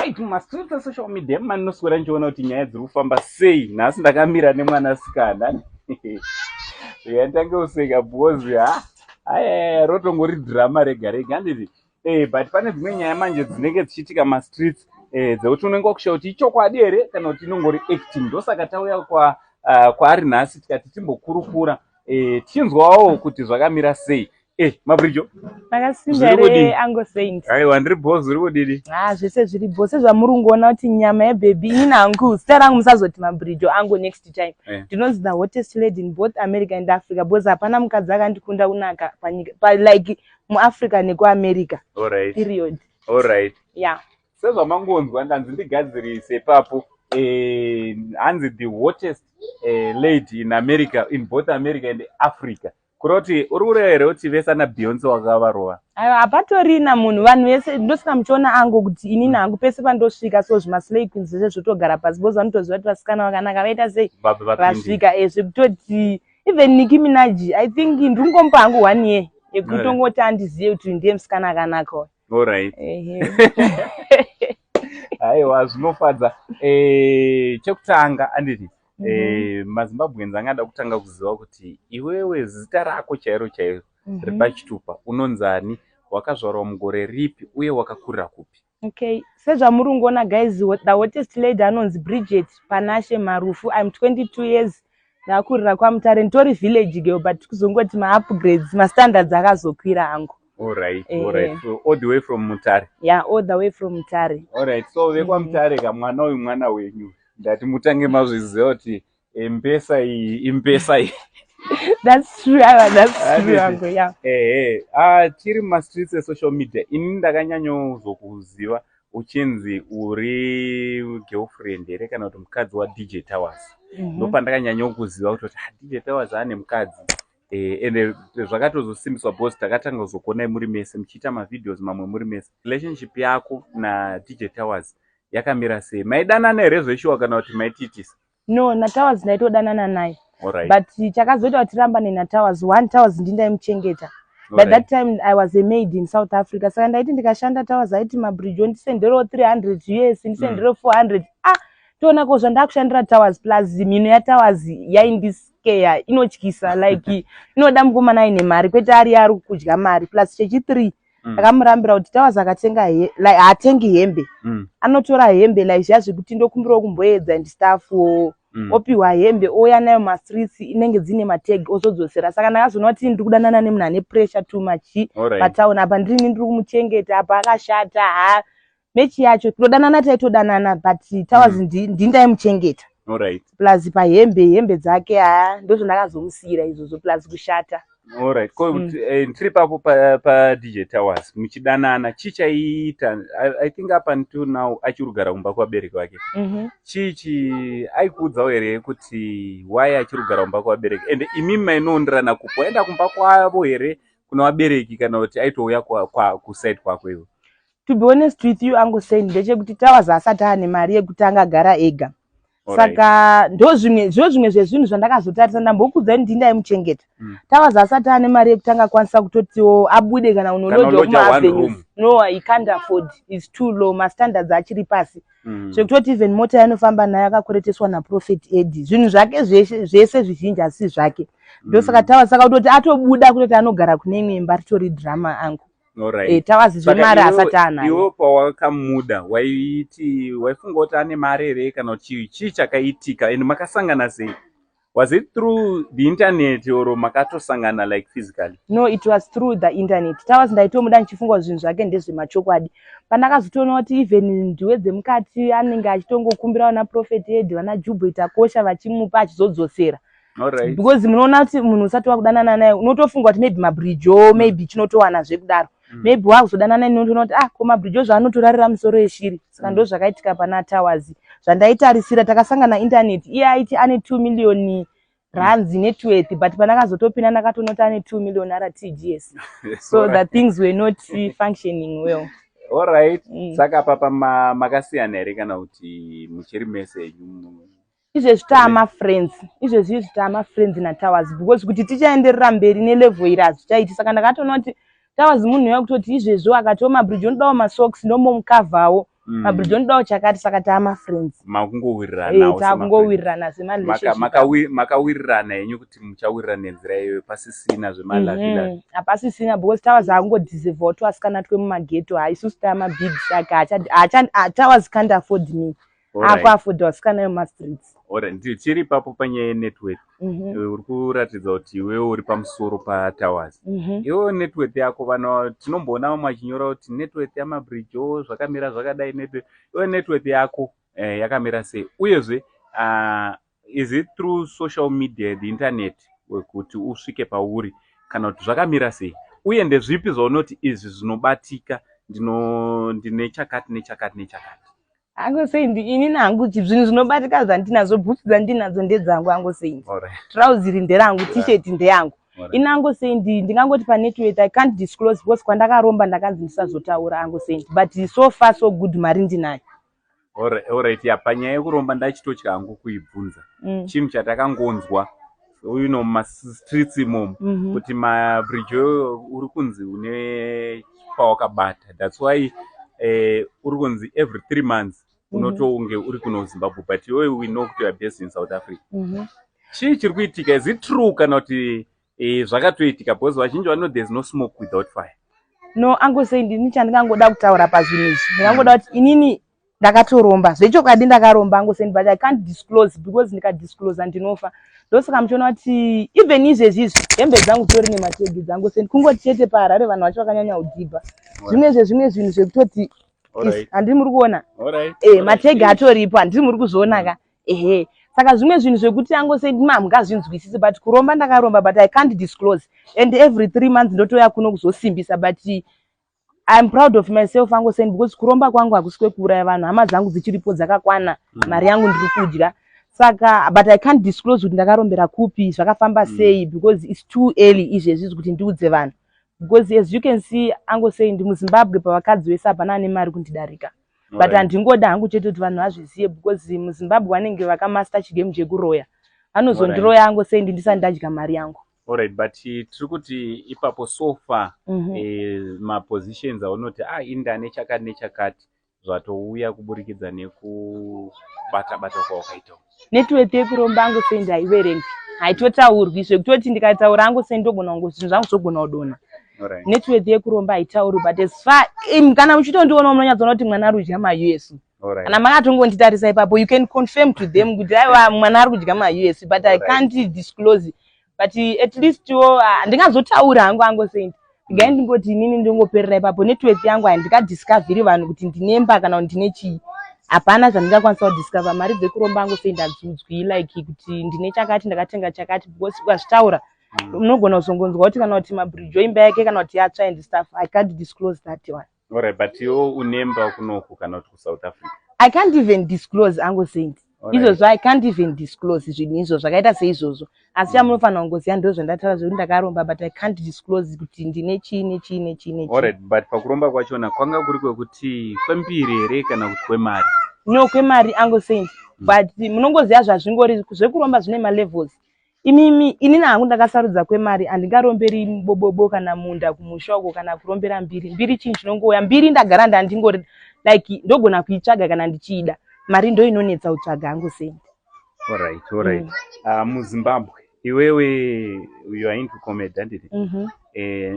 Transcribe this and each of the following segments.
right, mumastreets esocial media maninoswera ndichiona kuti nyaya dziri kufamba sei. Nhasi ndakamira nemwanasikana yandange useka bhozi aya rotongori drama rega rega handiti. But pane dzimwe nyaya manje dzinenge dzichiitika mastreets dzekuti unenge wakushaura kuti ichokwadi here kana kuti inongori acting. Ndosaka tauya kwaari nhasi tikati timbokurukura tichinzwawo kuti zvakamira sei. Mabridjo Makasimba re Ango Saint. Aiwa ndiri boss uri kudidi? Zvese zviri boss zvamurungoona kuti nyama yebaby inangu zita rangu musazoti Mabridjo Ango next time. Ndinonzi the hottest lady in both America and Africa because hapana mukadzi akandikunda kunaka panyika like muAfrica nekuAmerica. Alright. Period. Alright. Yeah. Sezvamangonzwa ndanzi ndigadzirise ipapo hanzi the hottest lady in America, in both America and Africa. Kuroti uri kureva kuti vese ana Beyonce wakavarova. Aiwa apatorina munhu vanhu vese ndosina muchiona Ango kuti inini hangu pese pandosvika so zvimaslay queens zvese zvotogara pasi boza vanotoziva kuti vasikana vakanaka vaita sei vasvika zvekutoti even Nicki Minaj I think ndingompa hangu 1 year yekutongoti andizive kuti ndiye musikana akanaka. Alright. Aiwa zvinofadza. Chekutanga anditi maZimbabweans angada kutanga kuziva kuti iwewe zita rako chairo chairo repachitupa unonzani, wakazvarwa mugore ripi uye wakakurira kupi? Okay, sezvamurungoona guys, the hottest lady anonzi Bridget Panashe Marufu. I'm 22 years. Ndakurira kwaMutare nditori village girl but kuzongoti ma-upgrades, ma-standards akazokwira hangu. Alright, alright. So all the way from Mutare? Yeah, all the way from Mutare. Alright, so vekwaMutare kamwana uyu mwana wenyu. Ndati mutange mazviziva kuti impesa iyi. That's true, that's true, Uncle, yeah. Tiri mastreets esocial media, ini ndakanyanyozokuziva uchinzi uri girlfriend here kana kuti mukadzi waDJ Towers. Ndopandakanyanyokuziva kuti DJ Towers ane mukadzi. Ende zvakatozosimbiswa boss takatanga kuzokuonai muri mese muchiita mavideos mamwe muri mese. Relationship yako na DJ Towers yakamira sei? Maidanana here zveshuwa kana kuti maititisa? No, naTowers ndaitodanana naye. Alright. But chakazoita kuti rambane naTowers, one Towers ndindaimuchengeta. By that time I was a maid in South Africa. Saka ndaiti ndikashanda Towers aiti Mabridjo ndisendero 300 US, ndisendero 400. Toona ko zvandakushandira Towers plus mino yaTowers yaindiskeya inotyisa like inoda mukomana aine mari kwete ari kudya mari plus chechi 3. Akamurambira kuti Towers akatenga like atengi hembe. Anotora hembe like zviya kuti ndokumbira kumboedza and stuff opiwa hembe oya nayo mastreets inenge dzine matag ozodzosera. Saka ndakazona kuti ndiri kudanana nemunhu ane pressure too much patown apa ndiri kumuchengeta apa akashata mechi yacho todanana taitodanana but Towers ndindaimuchengeta. Alright. Plus hembe dzake ndozvo ndakazomusiyira izvozvo plus kushata. Alright. Ndiri papo DJ Towers muchidanana chichaita I think up until now achirugara kumba kwabereki wake. Chichi aikuudzawo here kuti why achirugara kumba kwabereki ende imimi mainondirana kupo enda kumba kwavo here kuna wabereki kana kuti aitouya kuside kwako iwe? To be honest with you, Uncle Saint, ndechekuti Towers asati ane mari yekuti angagara ega. Saka ndozvimwe zvezvinhu zvandakazotarisa ndambokuudza kuti ndindaimuchengeta. Towers asati ane mari yekuti angakwanisa kutotiwo abude kana unolodza kumavenues. No, he can't afford. It's too low. Ma standards achiri pasi. Zvekutoti even mota yanofamba nayo akakureteswa naProfit Eddie. Zvinhu zvake zvese zvizhinji asi zvake. Ndosaka Towers akatoti atobuda kutoti anogara kune imwe imba ritori drama angu. Alright. Towers zvemari asati anayo. Iwo pawakamuda waifunga kuti ane mari here kana kuti chii chakaitika ende makasangana sei? Was it through the internet or makatosangana like physically? No, it was through the internet. Towers ndaitomuda ndichifunga zvinhu zvake ndezvemachokwadi. Pandakazotoona kuti even ndiwe dzemukati anenge achitongokumbirawo naProfit Eddie vana Jubo itakosha vachimupa achizodzosera. Alright. Because munoona kuti munhu usati wakudanana naye unotofunga kuti maybe Mabridjo maybe chinotowana zvekudaro. Maybe wakuzodanana naye unotoona kuti ko Mabridjo zvaanotorarira musoro yeshiri. Saka ndo zvakaitika pana Towers. Zvandaitarisira takasangana internet iye aiti ane 2 million rands net worth but pandakazotopinda ndakatoona kuti ane 2 million RTGS. So the things were not functioning well. Alright. Saka papa makasiyana here kana kuti muchiri message izvezvitama friends naTowers because kuti tichaenderera mberi nelevel iri azvichaiti. Saka ndakatoona kuti Towers munhu wekutoti izvezvo akati Mabridjo ndodawo masocks ndomomukavhawo mabridge ondodawo chakati saka taama friends makungowirirana takungowirirana makawirirana yenyu kuti muchawirirana nenzira iyoyo pasisina zvemalavila hapasisina because towers akungodeserve twasikana twe mumageto haisusu taamabig saka towers can't afford me akuafodha wasikana vemastreets. Tiri papo panyaya yenetwork uri kuratidza kuti iwewe uri pamusoro patowers. Iwewe network yako vana tinomboonawo machinyora kuti network yamabridge zvakamira zvakadai network. Iwewe network yako yakamira sei? Uyezve is it through social media, the internet, kuti usvike pauri kana kuti zvakamira sei? Uye ndezvipi zvaunoti izvi zvinobatika ndine chakati nechakati nechakati? Angosendi ini nangu zvinhu zvinobatika zvandinazo, bhutsu dzandinadzo ndedzangu. Angosendi trousers nderangu, t-shirt ndeyangu. Ini angosendi ndingangoti panetwork I can't disclose because kwandakaromba ndakanzi ndisazotaura. Angosendi but so far so good, mari ndinayo. Alright, panyaya yekuromba ndachitotya hangu kuibvunza. Chinhu chatakangonzwa mumastreets imomo kuti mabridge uri kunzi une pawakabata. That's why uri kunzi every 3 months unotounge uri kuno Zimbabwe, but we know kuti you are based in South Africa. Chii chiri kuitika? Is it true kana kuti zvakatoitika? Because vazhinji vano there's no smoke without fire. No, angosendi ini chandingangoda kutaura pazvinhu izvi. Ndingangoda kuti inini ndakatoromba zvechokwadi, ndakaromba angosendi, but I can't disclose because ndikadisclose ndinofa. Ndosaka muchiona kuti even izvezvi hembe dzangu tori nemategi dzangu sendi kungoti chete paHarare vanhu vacho vakanyanya kudhibha. Zvimwe zvinhu zvekutoti handiri muri kuona mategi atoripo, handiri muri kuzviona ka saka zvimwe zvinhu zvekuti angosendi mamungazvinzwisisi, but kuromba ndakaromba, but I can't disclose, and every 3 months ndotoya kuno kuzosimbisa, but I'm proud of myself angosendi because kuromba kwangu hakusi kwekuuraya vanhu, hama dzangu dzichiripo dzakakwana, mari yangu ndiri kudya. Saka but I can't disclose kuti ndakarombera kupi, zvakafamba sei, because it's too early izvezvi kuti ndiudze vanhu. Because as you can see angosendi muZimbabwe pavakadzi vese hapana ane mari kundidarika. But handingoda hangu chete kuti vanhu vazvizive, because muZimbabwe vanenge vakamaster chigame chekuroya. Vanozondiroya angosendi ndisati ndadya mari yangu. Alright, but tiri kuti ipapo so far mapositions aunoti inda nechakati nechakati zvatouya kuburikidza nekubata-bata kwawakaita. Network yekuromba angosendi haiverengi, haitotaurwi zvekutoti ndikataura angosendi ndogona kungo zvinhu zvangu zvogona kudonha. Network yekuromba haitauri, but as far kana muchitondiona munonyadzona kuti mwana ari kudya ma-US. Kana makatongonditarisa ipapo you can confirm to them kuti aiwa mwana ari kudya ma-US, but I can't disclose. But at least ndingazotaura hangu angosendi. Ngai ndingoti inini ndingoperera ipapo. Network yangu handikadiscoveri vanhu kuti ndinemba kana kuti ndine chii. Hapana zvandingakwanisa kudiscover. Mari dzekuromba angosendi hadziudzwi like kuti ndine chakati ndakatenga chakati, because ukazvitaura unogona kuzongonzwa kuti kana kuti mabridge imba yake kana kuti yatsva and stuff. I can't disclose that one. Alright, but iwo unemba kunoku kana kuti kuSouth Africa? I can't even disclose angosendi. Izvozvo I can't even disclose zvinhu izvo zvakaita seizvozvo. Asi chamunofanira kungoziva ndizvo zvandataura zvokuti ndakaromba, but I can't disclose kuti ndine chii nechii nechii nechii. Alright, but pakuromba kwachona kwanga kuri kwekuti kwembiri here kana kuti kwemari? No, kwemari angosendi. But munongoziva zvazvingori zvekuromba zvine malevels. Inini hangu ndakasarudza kwemari, handingaromberi bobobo kana munda kumusha uko kana kurombera mbiri. Mbiri chinhu chinongouya, mbiri ndagara ndandingori like ndogona kuitsvaga kana ndichida. Mari ndo inonetsa kutsvaga angosendi. Alright. MuZimbabwe iwewe you are into comedy, handiti?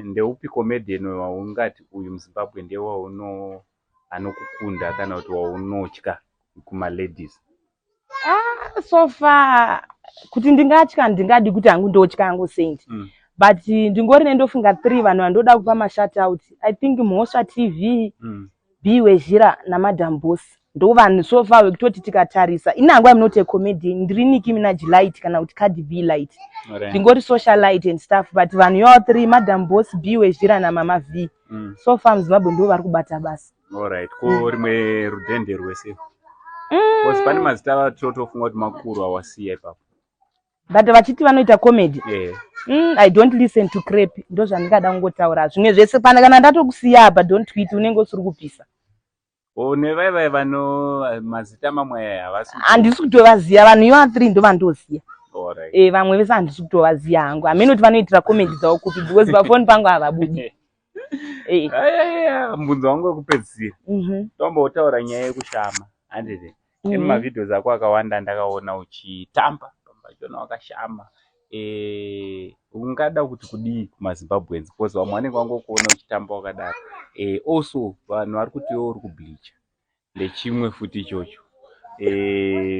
Ndeupi comedian waungati uyu muZimbabwe ndewa anokukunda kana kuti waunotya kumaladies? So far kuti ndingatya ndingadi kuti hangu ndotya angosendi. But ndingori nendofunga 3 vanhu vandoda kupa mashout out. I think Mhosva TV, Biwezhira naMadam Boss. Ndo vanhu so far wekutoti tikatarisa. Inangu I'm not a comedian. Ndiri Nicki Minaj light kana kuti Cardi B light. Ndingori socialite and stuff, but vanhu yo 3, Madam Boss, Biwezhira naMama V. So far muZimbabwe ndo vari kubata basa. Alright, ko rimwe rudende rwese. Because pane mazita vatotofunga kuti makuru awasiya ipapo. But vachiti vanoita comedy. I don't listen to crap. Ndo zvandingada kungotaura. Zvimwe zvese pana kana ndatokusiya apa don't tweet unenge usiri kupisa. Nevaiva vano mazita mamwe havasi. Handisi kutovaziva vanhu ivo 3 ndo vandoziva. Vamwe vese handisi kutovaziva hangu. Hamene kuti vanoitira comedy dzavo kupi because pafoni pangu havabudi. Mbunzo wangu wekupedzisira tombotaura nyaya yekushama handiti ine mavidhios ako akawanda ndakaona uchitamba pambachona wakashama ungada kuti kudii kumazimbabwenzi because vamwe vanenge vangokuona uchitamba wakadaro also vanhu vari kuti iwe uri kubleacha ndechimwe futi ichocho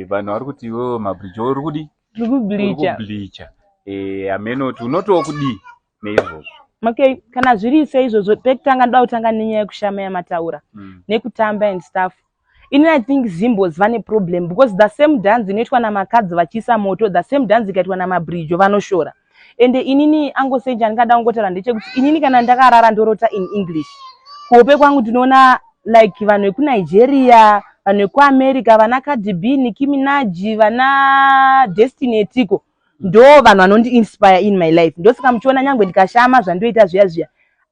vanhu vari kuti iwewe mabridge uri kudi kubleacha amene kuti unotowo kudii neizvozvo. Okay, kana zviri seizvozvo pekutanga ndoda kutanga nenyaya yekushama yamataura nekutamba and stuff. I think Zimbos vane problem because the same dance inoitwa namakadzi vachiisa moto, the same dance ikaitwa namabridge vanoshora. Ende inini angosenja ndingada kungotaura ndechekuti inini kana ndakarara ndorota in English. Kuhope kwangu ndinoona like vanhu vekuNigeria, vanhu vekuAmerica, vana Cardi B, Nicki Minaj, vana Destiny Etiko. Ndo vanhu vanondi inspire in my life. Ndosaka muchiona nyangwe ndikashama zvandoita zviya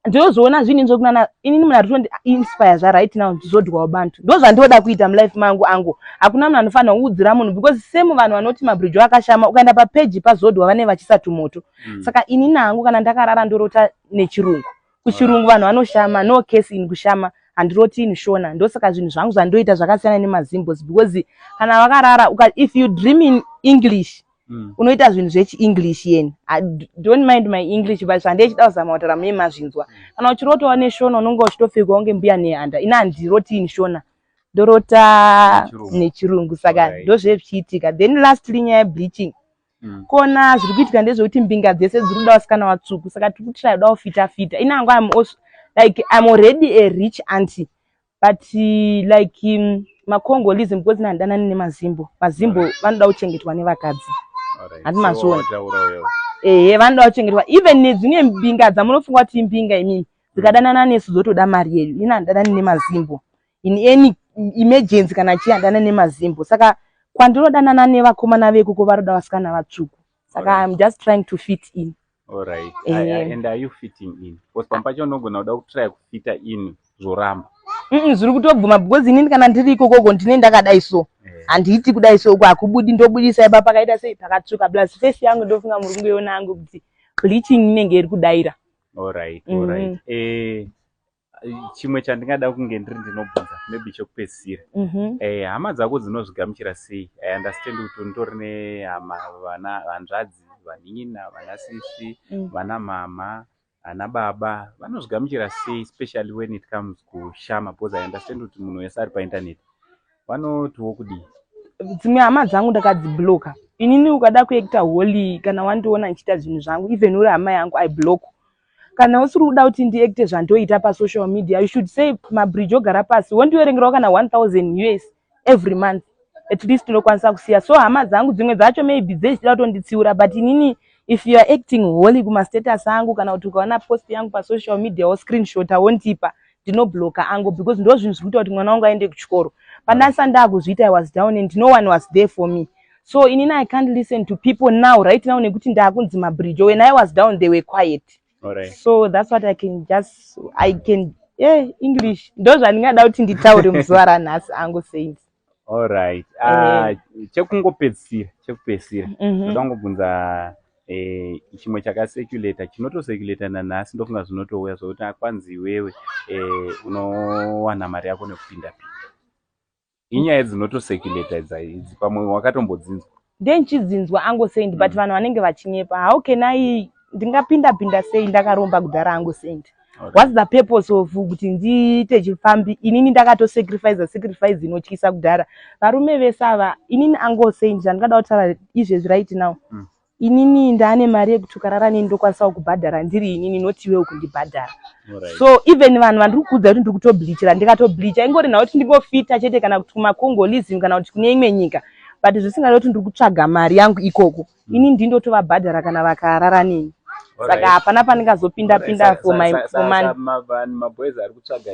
ndozoona zvinhu nzokunana inini munhu ari inspire zva right now ndizodwa wabantu ndo zvandoda kuita mulife mangu angu hakuna munhu anofanira kuudzira munhu because same vanhu vanoti mabridge akashama ukaenda papage pazodwa vane vachisatu moto saka inini hangu kana ndakarara ndorota nechirungu kuchirungu vanhu vanoshama no case in kushama handiroti in shona ndosaka zvinhu zvangu zvandoita zvakasiyana nemazimbos because kana wakarara if you dream in English unoita zvinhu zvechi-English yeni. I don't mind my English but zvandichida kuzama kutaura mune mazvinzwa. Kana uchirotawo neshona unonga uchitofika kunge mbuya nehanda. Ina handiroti neshona. Ndorota nechirungu saka ndozvezvichiitika. Then lastly nyaya bleaching. Kona zviri kuitika ndezvekuti mbinga dzese dziri kuda vasikana vatsvuku saka tiri kutry kuda kufita. Ina hangu I'm already a rich auntie but like maCongolese because nandanani nemazimbo. Mazimbo vanoda kuchengetwa nevakadzi. Handi mazvona vanoda kuchengetwa even nedzimwe mbinga dzamunofunga kuti imbinga imini dzikadanana nesu dzotoda mari yedu ina handanani nemazimbo in any emergency kana chihandana nemazimbo saka kwandinodanana nevakomana vekuko varoda vasikana vatsvuku saka I'm just trying to fit in. Alright. And are you fitting in? Because pampacho unogona kuda kutry kufita in zvoramba zviri kutobvuma because inini kana ndiri ikoko ndine ndakadai so handiti kudai so kwakubudi ndobudisa ipa pakaita sei pakatsvuka plus face yangu ndofunga muri kungoiona yangu kuti bleaching inenge iri kudaira. Alright. Chimwe chandingada kunge ndiri ndinobvunza maybe chokupedzisira hama dzako dzinozvigamuchira sei? I understand kuti undori nehama vana hanzvadzi vanina vana sisi vana mama ana baba vanozvigamuchira sei especially when it comes kushama because I understand kuti munhu wese ari painternet vanotiwo kudii? Dzimwe hama dzangu ndakadzibloka inini ukada kuekta holy kana wandiona nchiita zvinhu zvangu even uri hama yangu I block kana usiri kuda kuti ndiekte zvandoita pasocial media you should say mabridge ogara pasi wondiverengerawo kana 1000 US every month at least ndokwanisa kusiya so hama dzangu dzimwe dzacho maybe dzechida kutonditsiura but inini if you are acting holy kumastatus angu kana kuti ukaona post yangu pasocial media wo screenshot wontipa ndinobloka angu because ndo zvinhu zvikuita kuti mwana wangu aende kuchikoro pandasa ndakuzviita I was down and no one was there for me so inini I can't listen to people now right now nekuti ndakunzi mabridge when I was down they were quiet. Alright. So that's what I can English ndo zvandingada kuti nditaure muzuva ranhasi angu saints. Alright. Chekupedzisira ndoda kungobvunza chimwe chakaseculator chinotoseculator nanhasi ndofunga zvinotouya zvokuti akwanzi iwewe unowana mari yako nekupinda inyaya dzinotoseculator idzi pamwe wakatombodzinzwa? Ndenchidzinzwa angu saint but vanhu vanenge vachinyepa how can I ndingapinda sei ndakaromba kudhara angu saint. What's the purpose of kuti ndiite chifambi inini ndakatosacrifice inotyisa kudhara varume vese ava inini angu saint zvandingada kutaura izvezvi right now inini ndane mari yekuti ukarara neni ndokwanisa kubhadhara ndiri inini notiwe ukundibhadhara. So even vanhu vandiri kuudza kuti ndiri kutobleachira ndikatobleacha ingori nawo kuti ndingofita chete kana kuti kumaCongolese kana kuti kune imwe nyika but zvisingadi kuti ndiri kutsvaga mari yangu ikoko inini ndindotovabhadhara kana vakarara neni saka hapana pandingazopinda for my maboys ari kutsvaga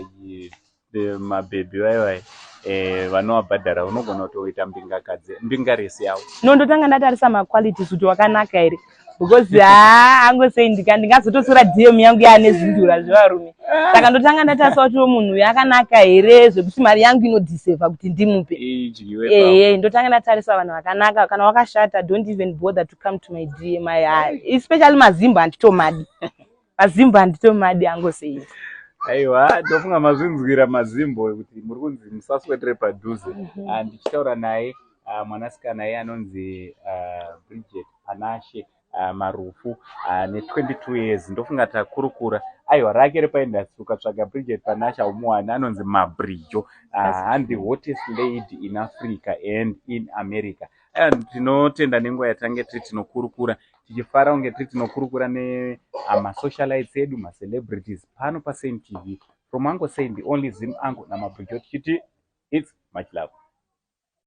mabhebhi vai vanovabhadhara unogona kutoita mbinga resi yavo ndotanga ndatarisa maqualities kuti wakanaka here because angosei ndingazotosora DM yangu yaane zindura zvevarume saka ndotanga ndatarisa kuti munhu uyu akanaka here zvekuti mari yangu inodiseva kuti ndimupe ndotanga ndatarisa vanhu vakanaka kana wakashata don't even bother to come to my DM especially mazimbo handitomadi mazimbo handitomadi angosei. aiwa ndofunga mazvinzwira mazimbo kuti muri kunzi musaswetere padhuze. Ndichitaura naye mwanasikana iye anonzi Bridget Panashe Marufu ne22 years ndofunga takurukura. Aiwa rake repaindastry ukatsvaga Bridget Panashe aumuwani, anonzi Mabridjo, and the hottest lady in Africa and in America. Tinotenda nenguva yatange tiri tinokurukura tichifara kunge tiri tinokurukura nemasocialites edu, macelebrities pano paSaint TV. From Uncle Saint, the only Zim Uncle, Namabridjo, it's much love.